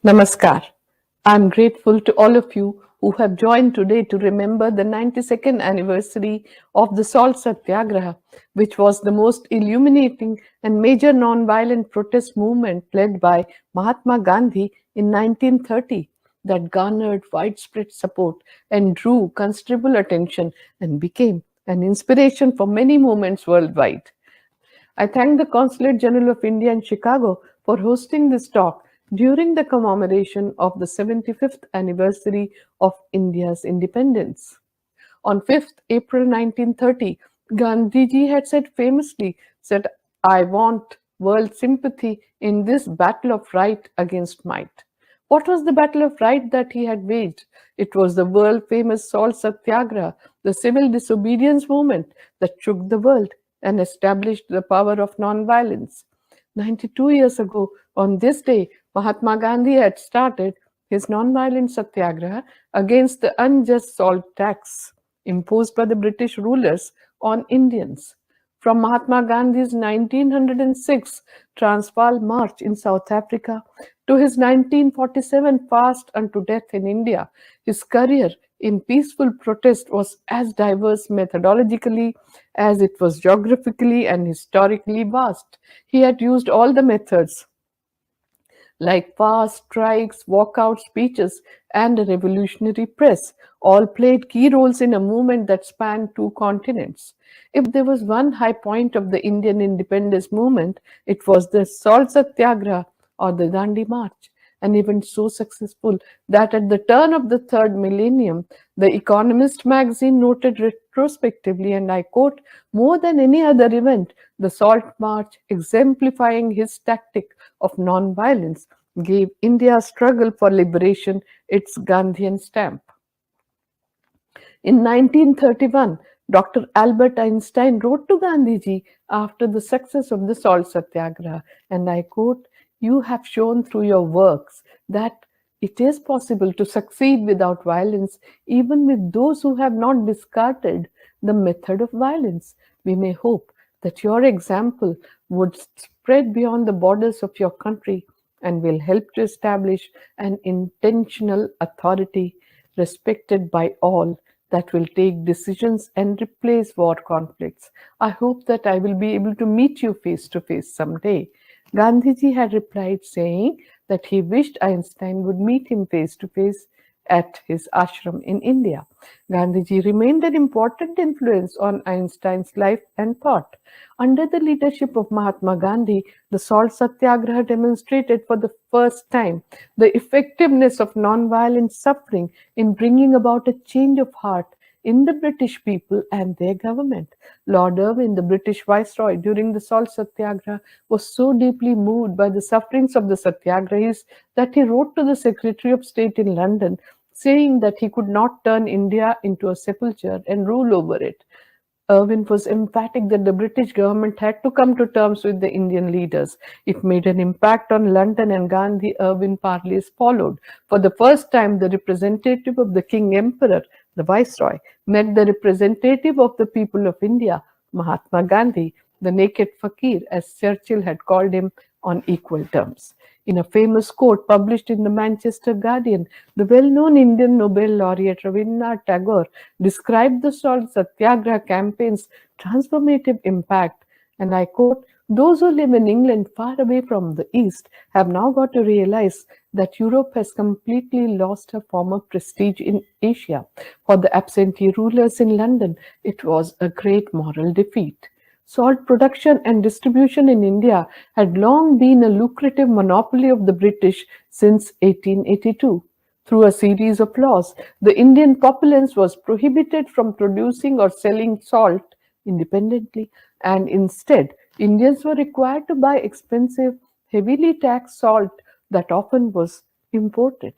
Namaskar. I'm grateful to all of you who have joined today to remember the 92nd anniversary of the Salt Satyagraha, which was the most illuminating and major non-violent protest movement led by Mahatma Gandhi in 1930 that garnered widespread support and drew considerable attention and became an inspiration for many movements worldwide. I thank the Consulate General of India in Chicago for hosting this talk during the commemoration of the 75th anniversary of India's independence. On 5th April 1930, Gandhiji had said, I want world sympathy in this battle of right against might. What was the battle of right that he had waged? It was the world famous Salt Satyagraha, the civil disobedience movement that shook the world and established the power of nonviolence. 92 years ago, on this day, Mahatma Gandhi had started his nonviolent satyagraha against the unjust salt tax imposed by the British rulers on Indians. From Mahatma Gandhi's 1906 Transvaal March in South Africa to his 1947 fast unto death in India, his career in peaceful protest was as diverse methodologically as it was geographically and historically vast. He had used all the methods like fast strikes, walkout speeches, and a revolutionary press, all played key roles in a movement that spanned two continents. If there was one high point of the Indian independence movement, it was the Salt Satyagraha or the Gandhi March, an event so successful that at the turn of the third millennium, the Economist magazine noted retrospectively, and I quote, more than any other event, the Salt March, exemplifying his tactic of non-violence, gave India's struggle for liberation its Gandhian stamp. In 1931, Dr. Albert Einstein wrote to Gandhiji after the success of the Salt Satyagraha, and I quote, you have shown through your works that it is possible to succeed without violence, even with those who have not discarded the method of violence. We may hope that your example would spread beyond the borders of your country and will help to establish an intentional authority respected by all that will take decisions and replace war conflicts. I hope that I will be able to meet you face to face someday. Gandhiji had replied saying that he wished Einstein would meet him face to face at his ashram in India. Gandhiji remained an important influence on Einstein's life and thought. Under the leadership of Mahatma Gandhi, the Salt Satyagraha demonstrated for the first time the effectiveness of nonviolent suffering in bringing about a change of heart in the British people and their government. Lord Irwin, the British Viceroy during the Salt Satyagraha, was so deeply moved by the sufferings of the Satyagrahis that he wrote to the Secretary of State in London saying that he could not turn India into a sepulchre and rule over it. Irwin was emphatic that the British government had to come to terms with the Indian leaders. It made an impact on London, and Gandhi-Irwin parleys followed. For the first time, the representative of the King Emperor, the Viceroy, met the representative of the people of India, Mahatma Gandhi, the naked fakir, as Churchill had called him, on equal terms. In a famous quote published in the Manchester Guardian, the well-known Indian Nobel laureate Rabindranath Tagore described the Salt Satyagraha campaign's transformative impact, and I quote, those who live in England far away from the East have now got to realize that Europe has completely lost her former prestige in Asia. For the absentee rulers in London, it was a great moral defeat. Salt production and distribution in India had long been a lucrative monopoly of the British since 1882. Through a series of laws, the Indian populace was prohibited from producing or selling salt independently, and instead, Indians were required to buy expensive, heavily taxed salt that often was imported.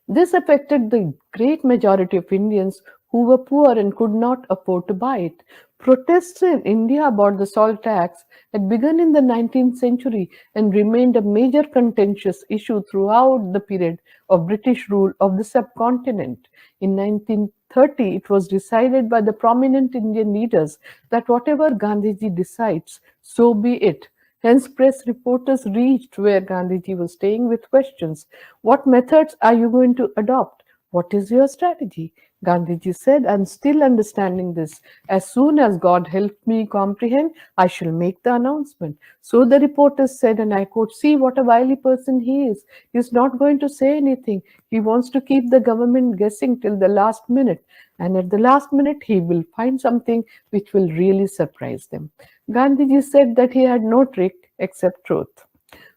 This affected the great majority of Indians who were poor and could not afford to buy it. Protests in India about the salt tax had begun in the 19th century and remained a major contentious issue throughout the period of British rule of the subcontinent. In 1930, it was decided by the prominent Indian leaders that whatever Gandhiji decides, so be it. Hence, press reporters reached where Gandhiji was staying with questions. What methods are you going to adopt? What is your strategy? Gandhiji said, I'm still understanding this. As soon as God helps me comprehend, I shall make the announcement. So the reporters said, and I quote, see what a wily person he is. He's not going to say anything. He wants to keep the government guessing till the last minute. And at the last minute, he will find something which will really surprise them. Gandhiji said that he had no trick except truth.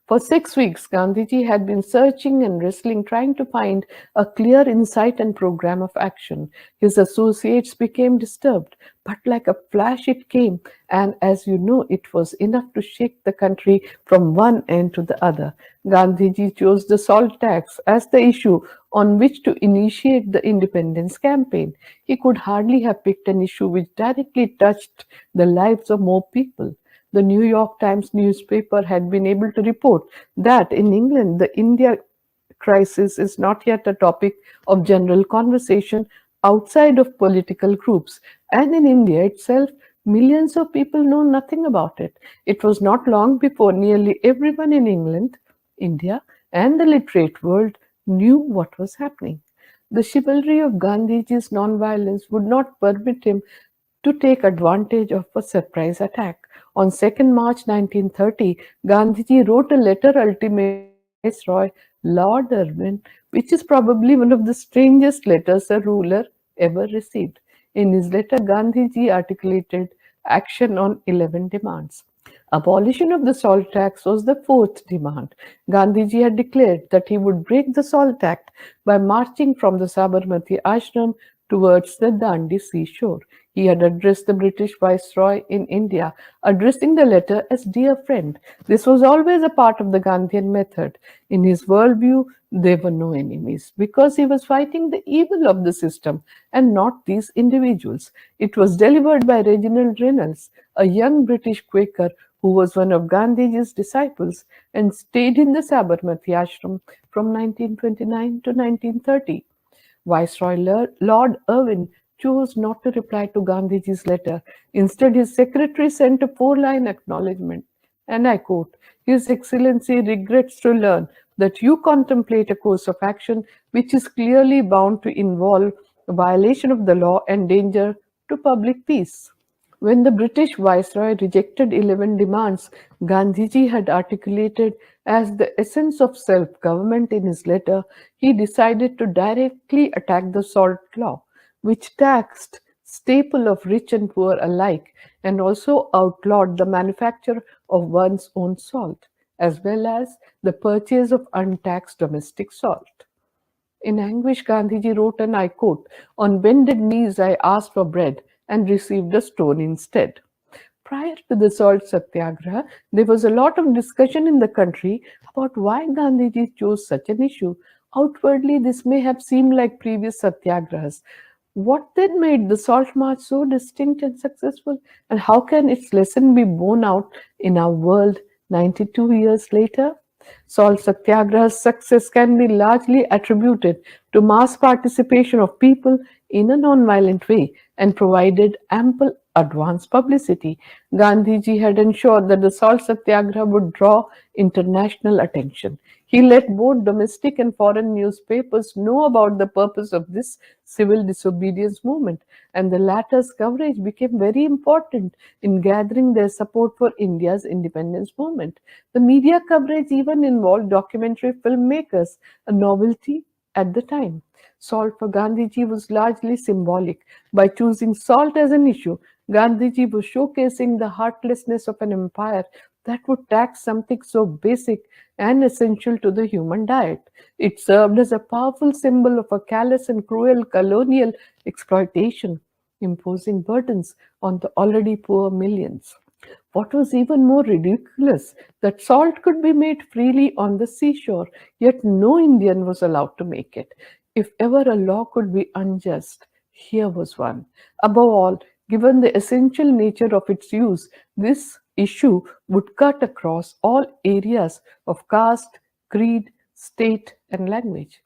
For 6 weeks, Gandhiji had been searching and wrestling, trying to find a clear insight and program of action. His associates became disturbed, but like a flash it came, and as you know, it was enough to shake the country from one end to the other. Gandhiji chose the salt tax as the issue on which to initiate the independence campaign. He could hardly have picked an issue which directly touched the lives of more people. The New York Times newspaper had been able to report that in England, the India crisis is not yet a topic of general conversation outside of political groups. And in India itself, millions of people know nothing about it. It was not long before nearly everyone in England, India, and the literate world knew what was happening. The chivalry of Gandhiji's nonviolence would not permit him to take advantage of a surprise attack. On 2nd March 1930, Gandhiji wrote a letter ultimating to Viceroy Lord Irwin, which is probably one of the strangest letters a ruler ever received. In his letter, Gandhiji articulated action on 11 demands. Abolition of the salt tax was the fourth demand. Gandhiji had declared that he would break the salt tax by marching from the Sabarmati ashram towards the Dandi seashore. He had addressed the British Viceroy in India, addressing the letter as Dear Friend. This was always a part of the Gandhian method. In his worldview, there were no enemies because he was fighting the evil of the system and not these individuals. It was delivered by Reginald Reynolds, a young British Quaker who was one of Gandhiji's disciples and stayed in the Sabarmati ashram from 1929 to 1930. Viceroy Lord Irwin chose not to reply to Gandhiji's letter. Instead, his secretary sent a four-line acknowledgement, and I quote, His Excellency regrets to learn that you contemplate a course of action which is clearly bound to involve a violation of the law and danger to public peace. When the British Viceroy rejected 11 demands Gandhiji had articulated as the essence of self government in his letter, he decided to directly attack the salt law, which taxed staple of rich and poor alike and also outlawed the manufacture of one's own salt, as well as the purchase of untaxed domestic salt. In anguish, Gandhiji wrote, and I quote, On bended knees I asked for bread and received a stone instead. Prior to the salt satyagraha, there was a lot of discussion in the country about why Gandhiji chose such an issue. Outwardly, this may have seemed like previous satyagrahas. What then made the Salt March so distinct and successful? And how can its lesson be borne out in our world 92 years later? Salt Satyagraha's success can be largely attributed to mass participation of people in a non-violent way and provided ample advance publicity. Gandhiji had ensured that the Salt Satyagraha would draw international attention. He let both domestic and foreign newspapers know about the purpose of this civil disobedience movement, and the latter's coverage became very important in gathering their support for India's independence movement. The media coverage even involved documentary filmmakers, a novelty at the time. Salt for Gandhiji was largely symbolic. By choosing salt as an issue, Gandhiji was showcasing the heartlessness of an empire that would tax something so basic and essential to the human diet. It served as a powerful symbol of a callous and cruel colonial exploitation, imposing burdens on the already poor millions. What was even more ridiculous, that salt could be made freely on the seashore, yet no Indian was allowed to make it. If ever a law could be unjust, here was one. Above all, given the essential nature of its use, this issue would cut across all areas of caste, creed, state, and language.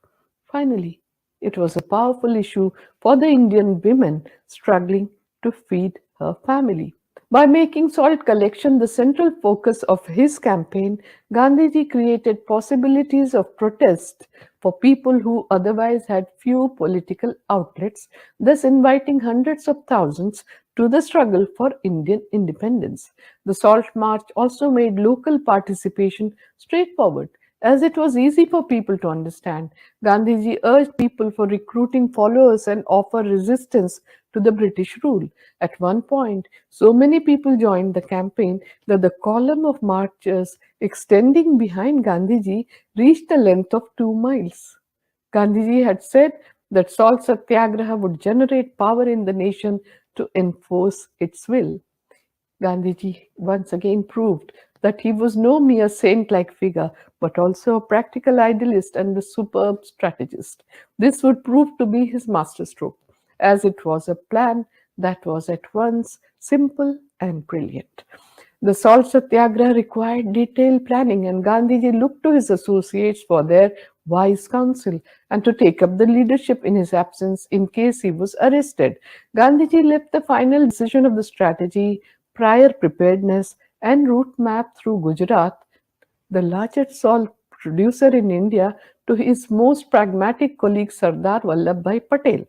Finally, it was a powerful issue for the Indian women struggling to feed her family. By making salt collection the central focus of his campaign, Gandhiji created possibilities of protest for people who otherwise had few political outlets, thus inviting hundreds of thousands to the struggle for Indian independence. The Salt March also made local participation straightforward, as it was easy for people to understand. Gandhiji urged people for recruiting followers and offer resistance to the British rule. At one point, so many people joined the campaign that the column of marchers extending behind Gandhiji reached a length of 2 miles. Gandhiji had said that Salt Satyagraha would generate power in the nation to enforce its will. Gandhiji once again proved that he was no mere saint like figure, but also a practical idealist and a superb strategist. This would prove to be his masterstroke, as it was a plan that was at once simple and brilliant. The salt satyagraha required detailed planning, and Gandhiji looked to his associates for their wise counsel and to take up the leadership in his absence in case he was arrested. Gandhiji left the final decision of the strategy, prior preparedness, and route map through Gujarat, the largest salt producer in India, to his most pragmatic colleague Sardar Vallabhbhai Patel.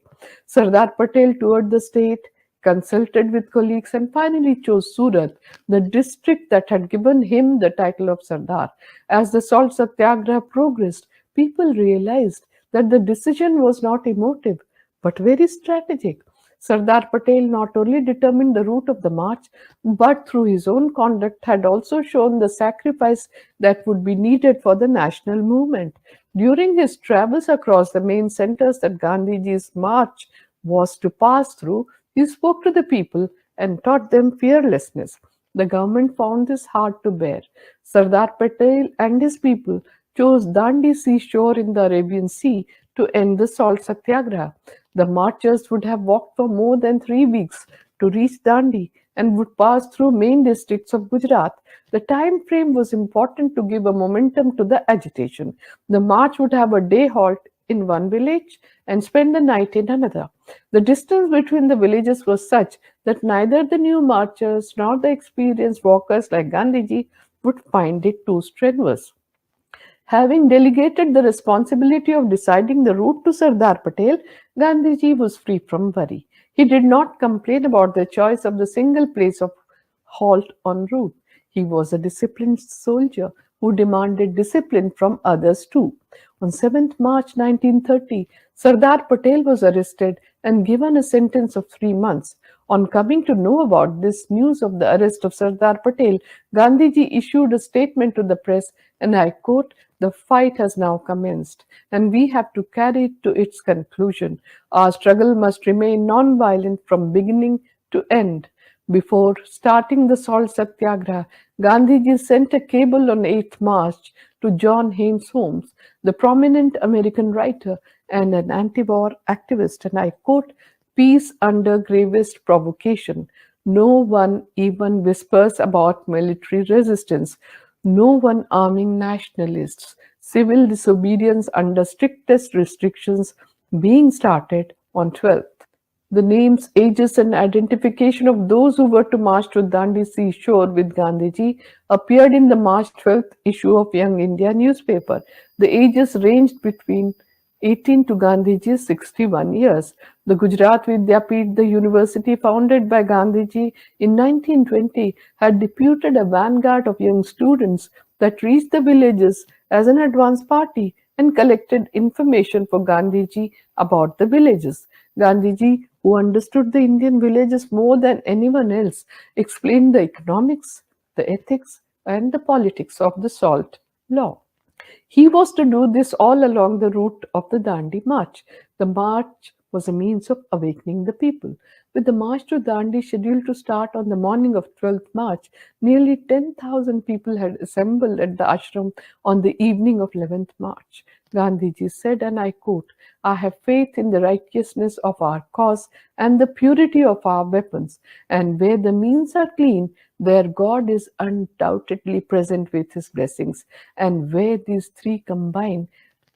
Sardar Patel toured the state, consulted with colleagues, and finally chose Surat, the district that had given him the title of Sardar. As the salt satyagraha progressed, people realized that the decision was not emotive but very strategic. Sardar Patel not only determined the route of the march, but through his own conduct had also shown the sacrifice that would be needed for the national movement. During his travels across the main centers that Gandhiji's march was to pass through, he spoke to the people and taught them fearlessness. The government found this hard to bear. Sardar Patel and his people chose Dandi seashore in the Arabian Sea to end the salt satyagraha. The marchers would have walked for more than 3 weeks to reach Dandi and would pass through main districts of Gujarat. The time frame was important to give a momentum to the agitation. The march would have a day halt in one village and spend the night in another. The distance between the villages was such that neither the new marchers nor the experienced walkers like Gandhiji would find it too strenuous. Having delegated the responsibility of deciding the route to Sardar Patel, Gandhiji was free from worry. He did not complain about the choice of the single place of halt en route. He was a disciplined soldier who demanded discipline from others too. On 7th March 1930, Sardar Patel was arrested and given a sentence of 3 months. On coming to know about this news of the arrest of Sardar Patel, Gandhiji issued a statement to the press, and I quote, "The fight has now commenced, and we have to carry it to its conclusion. Our struggle must remain non-violent from beginning to end." Before starting the salt satyagraha, Gandhiji sent a cable on 8th March to John Haynes Holmes, the prominent American writer and an anti-war activist, and I quote, "Peace under gravest provocation. No one even whispers about military resistance. No one arming nationalists. Civil disobedience under strictest restrictions being started on 12th. The names, ages, and identification of those who were to march to Dandi seashore with Gandhiji appeared in the March 12th issue of Young India newspaper. The ages ranged between 18 to Gandhiji's 61 years. The Gujarat Vidyapith, the university founded by Gandhiji in 1920, had deputed a vanguard of young students that reached the villages as an advance party and collected information for Gandhiji about the villages. Gandhiji, who understood the Indian villages more than anyone else, explained the economics, the ethics, and the politics of the salt law. He was to do this all along the route of the Dandi March. The march was a means of awakening the people. With the march to Dandi scheduled to start on the morning of 12th March, nearly 10,000 people had assembled at the ashram on the evening of 11th March. Gandhiji said, and I quote, "I have faith in the righteousness of our cause and the purity of our weapons, and where the means are clean, there God is undoubtedly present with his blessings, and where these three combine,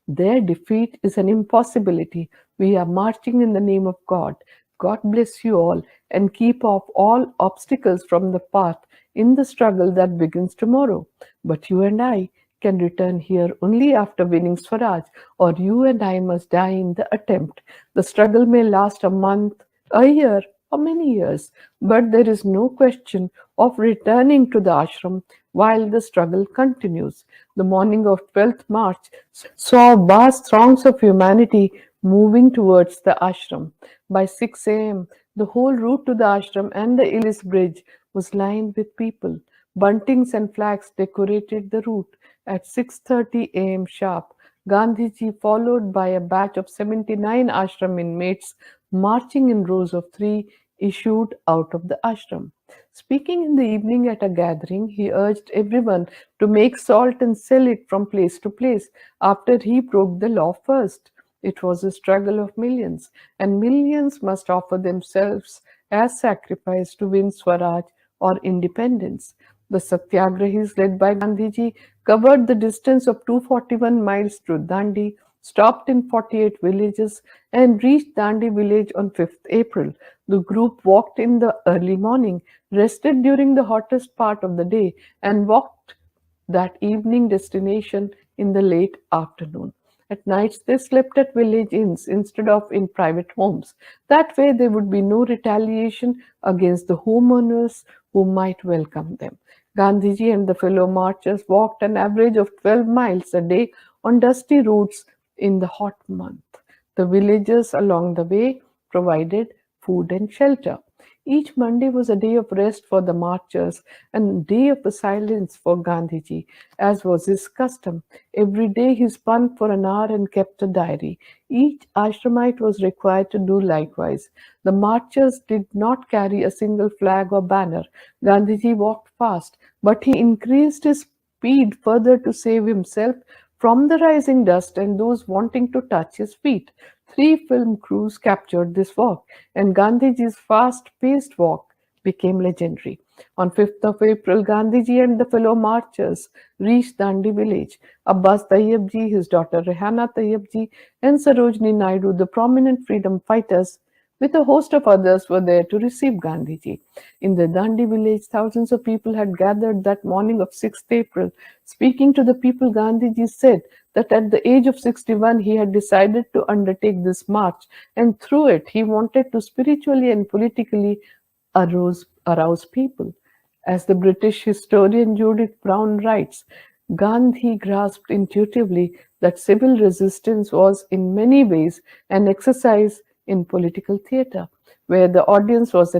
their defeat is an impossibility. We are marching in the name of God. God bless you all and keep off all obstacles from the path in the struggle that begins tomorrow. But you and I can return here only after winning Swaraj, or you and I must die in the attempt. The struggle may last a month, a year, or many years, but there is no question of returning to the ashram while the struggle continues. The morning of 12th March saw vast throngs of humanity moving towards the ashram. By 6 a.m., the whole route to the ashram and the Illis Bridge was lined with people. Buntings and flags decorated the route. At 6:30 a.m. sharp, Gandhiji, followed by a batch of 79 ashram inmates marching in rows of three, issued out of the ashram. Speaking in the evening at a gathering, he urged everyone to make salt and sell it from place to place after he broke the law first. It was a struggle of millions, and millions must offer themselves as sacrifice to win Swaraj or independence. The Satyagrahis, led by Gandhiji, covered the distance of 241 miles through Dandi, stopped in 48 villages, and reached Dandi village on 5th April. The group walked in the early morning, rested during the hottest part of the day, and walked that evening destination in the late afternoon. At nights, they slept at village inns instead of in private homes. That way, there would be no retaliation against the homeowners who might welcome them. Gandhiji and the fellow marchers walked an average of 12 miles a day on dusty roads in the hot month. The villagers along the way provided food and shelter. Each Monday was a day of rest for the marchers and a day of silence for Gandhiji, as was his custom. Every day he spun for an hour and kept a diary. Each ashramite was required to do likewise. The marchers did not carry a single flag or banner. Gandhiji walked fast, but he increased his speed further to save himself from the rising dust and those wanting to touch his feet. Three film crews captured this walk, and Gandhiji's fast-paced walk became legendary. On 5th of April, Gandhiji and the fellow marchers reached Dandi village. Abbas Tayyabji, his daughter Rehana Tayyabji, and Sarojini Naidu, the prominent freedom fighters, with a host of others, were there to receive Gandhiji. In the Dandi village, thousands of people had gathered that morning of 6th April. Speaking to the people, Gandhiji said that at the age of 61 he had decided to undertake this march, and through it he wanted to spiritually and politically arouse people. As the British historian Judith Brown writes, Gandhi grasped intuitively that civil resistance was in many ways an exercise in political theatre, where the audience was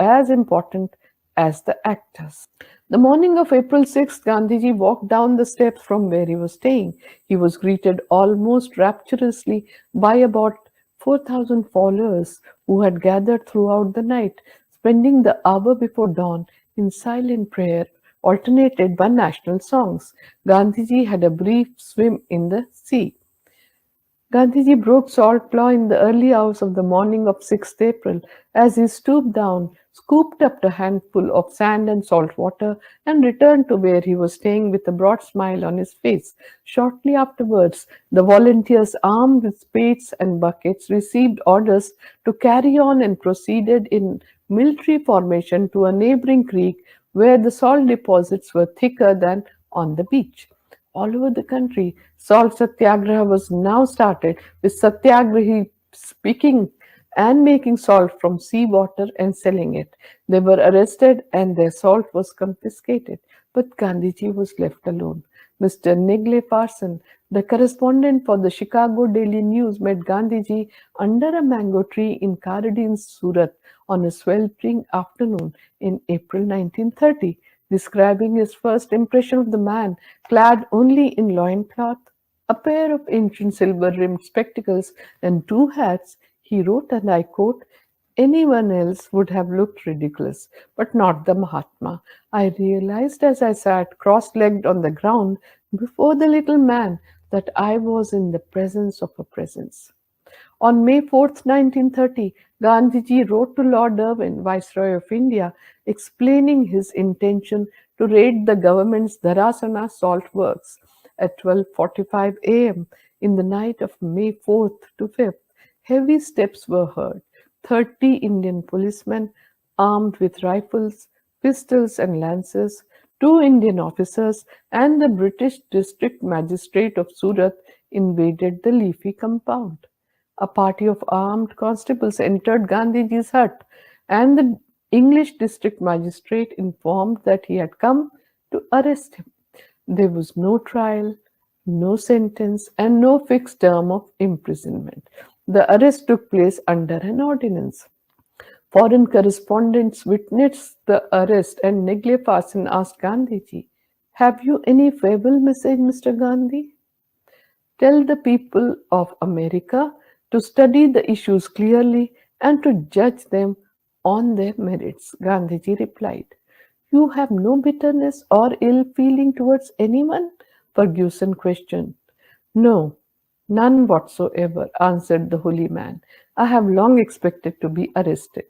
as important as the actors. The morning of April 6th, Gandhiji walked down the steps from where he was staying. He was greeted almost rapturously by about 4,000 followers who had gathered throughout the night, spending the hour before dawn in silent prayer, alternated by national songs. Gandhiji had a brief swim in the sea. Gandhiji broke salt law in the early hours of the morning of 6th April as he stooped down, scooped up a handful of sand and salt water, and returned to where he was staying with a broad smile on his face. Shortly afterwards, the volunteers, armed with spades and buckets, received orders to carry on and proceeded in military formation to a neighboring creek where the salt deposits were thicker than on the beach. All over the country, Salt Satyagraha was now started, with Satyagrahi speaking and making salt from seawater and selling it. They were arrested and their salt was confiscated, but Gandhiji was left alone. Mr. Nigle Parson, the correspondent for the Chicago Daily News, met Gandhiji under a mango tree in Karadin's Surat on a sweltering afternoon in April 1930. Describing his first impression of the man, clad only in loincloth, a pair of ancient silver-rimmed spectacles, and two hats, he wrote, and I quote, "Anyone else would have looked ridiculous, but not the Mahatma. I realized as I sat cross-legged on the ground before the little man that I was in the presence of a presence." On May 4th, 1930, Gandhiji wrote to Lord Irwin, Viceroy of India, explaining his intention to raid the government's Dharasana salt works. At 12:45 a.m. in the night of May 4th to 5th, heavy steps were heard. 30 Indian policemen armed with rifles, pistols, and lances, 2 Indian officers, and the British district magistrate of Surat invaded the leafy compound. A party of armed constables entered Gandhiji's hut, and the English district magistrate informed that he had come to arrest him. There was no trial, no sentence, and no fixed term of imprisonment. The arrest took place under an ordinance. Foreign correspondents witnessed the arrest, and Negle Fasin asked Gandhiji, "Have you any farewell message, Mr. Gandhi? Tell the people of America to study the issues clearly and to judge them on their merits," Gandhiji replied. "You have no bitterness or ill feeling towards anyone?" Ferguson questioned. "No, none whatsoever," answered the holy man. "I have long expected to be arrested."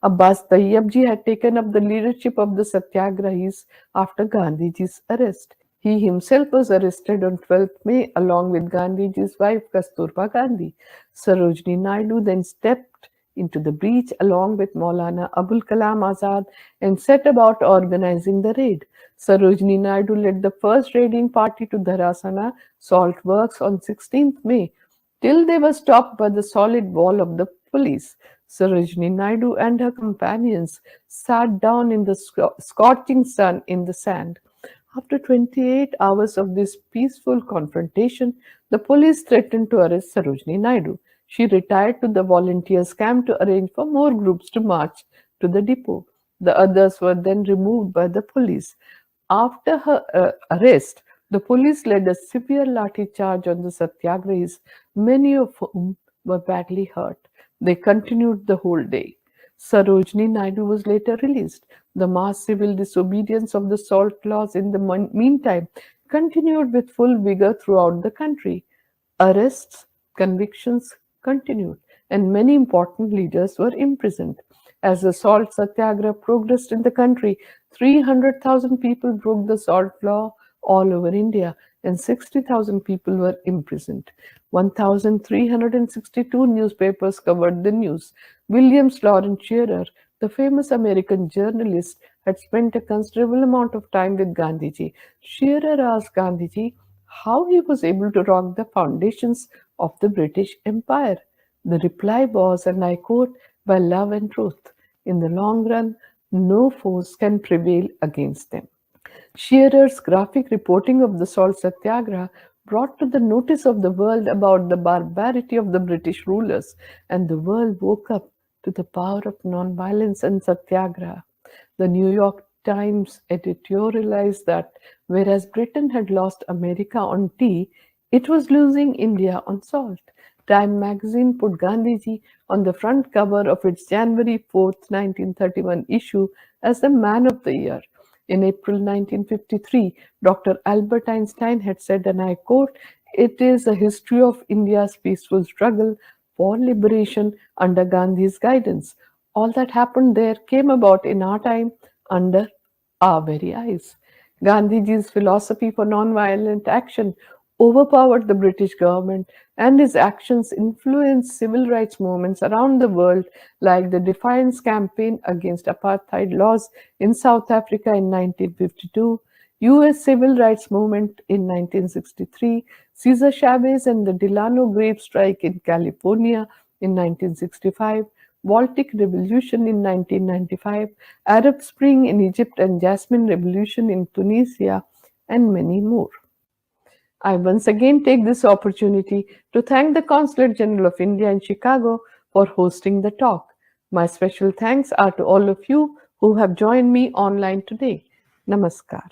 Abbas Tayyabji had taken up the leadership of the Satyagrahis after Gandhiji's arrest. He himself was arrested on 12th May along with Gandhiji's wife Kasturba Gandhi. Sarojini Naidu then stepped into the breach along with Maulana Abul Kalam Azad and set about organizing the raid. Sarojini Naidu led the first raiding party to Dharasana salt works on 16th May till they were stopped by the solid wall of the police. Sarojini Naidu and her companions sat down in the scorching sun in the sand. After 28 hours of this peaceful confrontation, the police threatened to arrest Sarojini Naidu. She retired to the volunteers' camp to arrange for more groups to march to the depot. The others were then removed by the police. After her arrest, the police led a severe lathi charge on the Satyagrahis, many of whom were badly hurt. They continued the whole day. Sarojini Naidu was later released. The mass civil disobedience of the salt laws in the meantime continued with full vigor throughout the country. Arrests, convictions continued, and many important leaders were imprisoned. As the salt satyagraha progressed in the country, 300,000 people broke the salt law all over India, and 60,000 people were imprisoned. 1,362 newspapers covered the news. William Lawrence Shearer, the famous American journalist, had spent a considerable amount of time with Gandhiji. Shearer asked Gandhiji how he was able to rock the foundations of the British Empire. The reply was, and I quote, "by love and truth. In the long run, no force can prevail against them." Shearer's graphic reporting of the salt satyagraha brought to the notice of the world about the barbarity of the British rulers, and the world woke up to the power of non-violence and satyagraha. The New York Times editorialized that whereas Britain had lost America on tea, it was losing India on salt. Time magazine put Gandhiji on the front cover of its January 4th, 1931 issue as the Man of the Year. In April 1953, Dr. Albert Einstein had said, and I quote, "It is a history of India's peaceful struggle for liberation under Gandhi's guidance. All that happened there came about in our time under our very eyes." Gandhiji's philosophy for non-violent action overpowered the British government, and his actions influenced civil rights movements around the world, like the Defiance Campaign against apartheid laws in South Africa in 1952, US Civil Rights Movement in 1963, Cesar Chavez and the Delano grape strike in California in 1965, Baltic Revolution in 1995, Arab Spring in Egypt and Jasmine Revolution in Tunisia, and many more. I once again take this opportunity to thank the Consulate General of India in Chicago for hosting the talk. My special thanks are to all of you who have joined me online today. Namaskar.